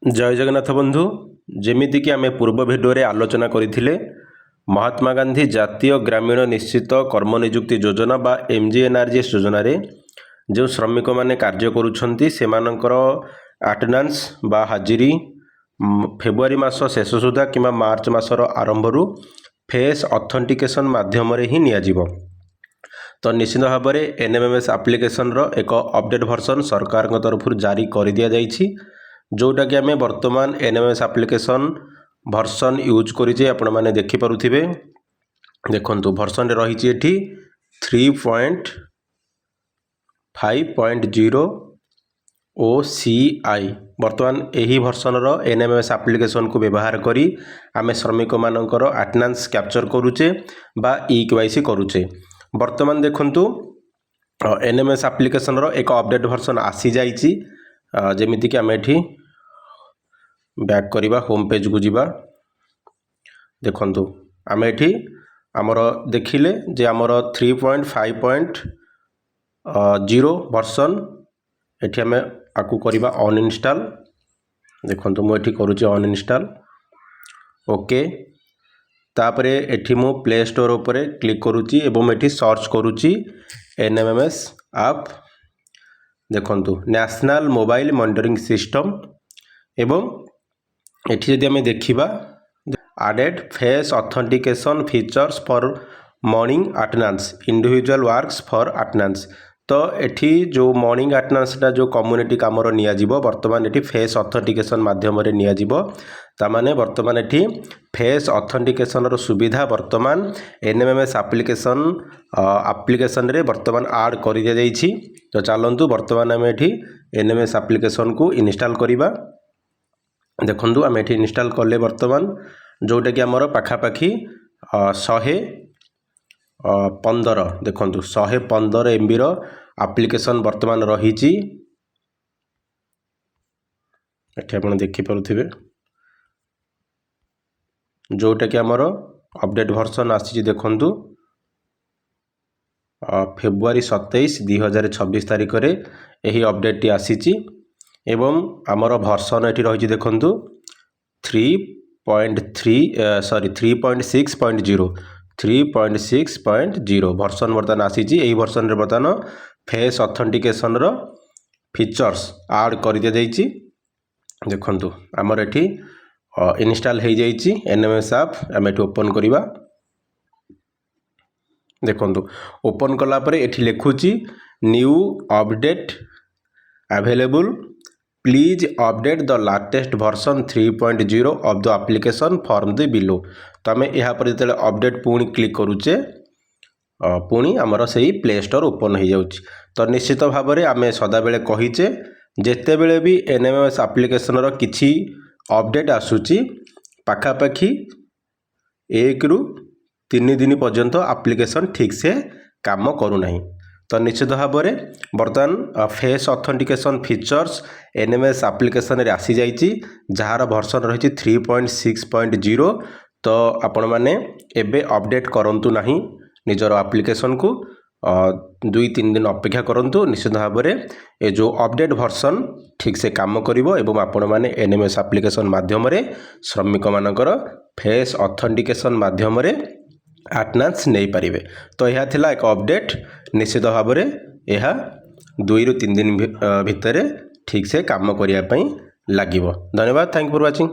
जय जगन्नाथ बंधु जेमितिक आम पूर्व भिडियो आलोचना करथिले महात्मा गांधी जातीय ग्रामीण निश्चित कर्म नियुक्ति योजना बा एमजीएनआरजीएस योजना रे जो श्रमिक माने कार्य करुछंती सेमानकर अटेंडेंस बा हाजिरी फेब्रुआरी मास शेष सुधा कि मार्च मासर आरंभ फेस ऑथेंटिकेशन माध्यम रे ही नियाजिवो। तो निश्चित भाव में एनएमएमएस एप्लिकेशन रो एक अपडेट वर्जन सरकार तरफ जारी कर दिया जाइछि जोटा कि आम बर्तमान एनएमएमएस एप्लिकेशन वर्जन यूज करिजे आपण माने देखि पारुथिबे। देखंतु वर्जन रही एठी 3.5.0 OCI बर्तमान यही वर्जन रो एनएमएमएस एप्लिकेशन को व्यवहार करी आम श्रमिक मानकर अटेंडेंस कैप्चर करूचे बा ईकेवाईसी करूचे। बर्तमान देखंतु एनएमएमएस एप्लिकेशन रो एक अपडेट वर्जन आसी जाइछि जेमिति कि आम एठी बैक करिबा होम पेज को जिबा। देखंतु आम एठी आमर देखिले जे आमर 3.5.0 वर्जन एठी आम आकु करिबा अनइंस्टॉल। देखंतु मु एठी करूची अनइंस्टॉल ओके। तापरे एठी मु प्ले स्टोर उपरे क्लिक करूची एवं एठी सर्च करूची एनएमएमएस ऐप। देखंतु नेशनल मोबाइल मॉनिटरिंग सिस्टम एवं एठी यदि आम देखिबा added face authentication features for morning attendance individual works for attendance. तो एठी जो मॉर्निंग अटेंडेंस जो कम्युनिटी कामर नियाजिबो बर्तमान एठी फेस ऑथेंटिकेशन माध्यम रे नियाजिबो। ता माने बर्तमान एठी फेस ऑथेंटिकेशन रो सुविधा बर्तमान एनएमएमएस एप्लिकेशन रे बर्तमान ऐड कर दिया जाइछि। तो चलंतु बर्तमान आम एठी एनएमएमएस एप्लिकेशन को इंस्टॉल करिबा। देखंतु आम एठी इंस्टॉल करले बर्तमान जोटा कि आमर पाखापाखि 115 देखंतु 115 MB रो एप्लिकेशन बर्तमान रहीछि। एठी आपण देखि पारुथिबे जोटा कि आमर अपडेट वर्जन आसी देखंतु फेब्रुआरी 27 2026 तारिख रे एही अपडेट टी आसीछि एवं आमर वर्जन एठी रही देखंतु 3.6.0 वर्जन बर्तमान आसीछि। एही वर्जन रे बर्तमान फेस ऑथेंटिकेशन रो फीचर्स ऐड कर दिया जाइछि। देखंतु आमर एठी इंस्टॉल हो जाइछि एनएमएमएस ऐप। आम एठी ओपन करिबा। देखंतु ओपन कला परे एठी लिखुछि new update available please update the latest version 3.0 of the application form the below. तो आम यहाँ पर जो अपडेट पुणी क्लिक करूचे पुणी आमर सही प्ले स्टोर ओपन हो जाउछि। तो निश्चित भाव में आम सदा बेले कहीचे जेते बेले भी एनएमएमएस एप्लिकेशन रो किछि अपडेट आसुछि पाखापाखि 1 ରୁ 3 दिन पर्यंत एप्लिकेशन ठीक से काम करू नहीं। तो निश्चित भाव में बर्तमान face authentication features NMIMS application रे आसी जाइछि जार वर्जन रही 3.6.0। तो आपण माने एबे अपडेट करंतु नहीं निजर एप्लिकेशन को 2-3 दिन अपेक्षा करंतु। निश्चित भाव में ए जो अपडेट वर्जन ठीक से काम करिवो एवं आपण माने एनएमएमएस एप्लिकेशन माध्यम रे श्रमिक मानकर फेस ऑथेंटिकेशन माध्यम रे अटेंडेंस नहीं पारिबे। तो यह थिला एक अपडेट निश्चित भाव में यह 2 ରୁ 3 दिन भितर ठीक से काम करिया पई लागिवो। धन्यवाद। Thank you for watching.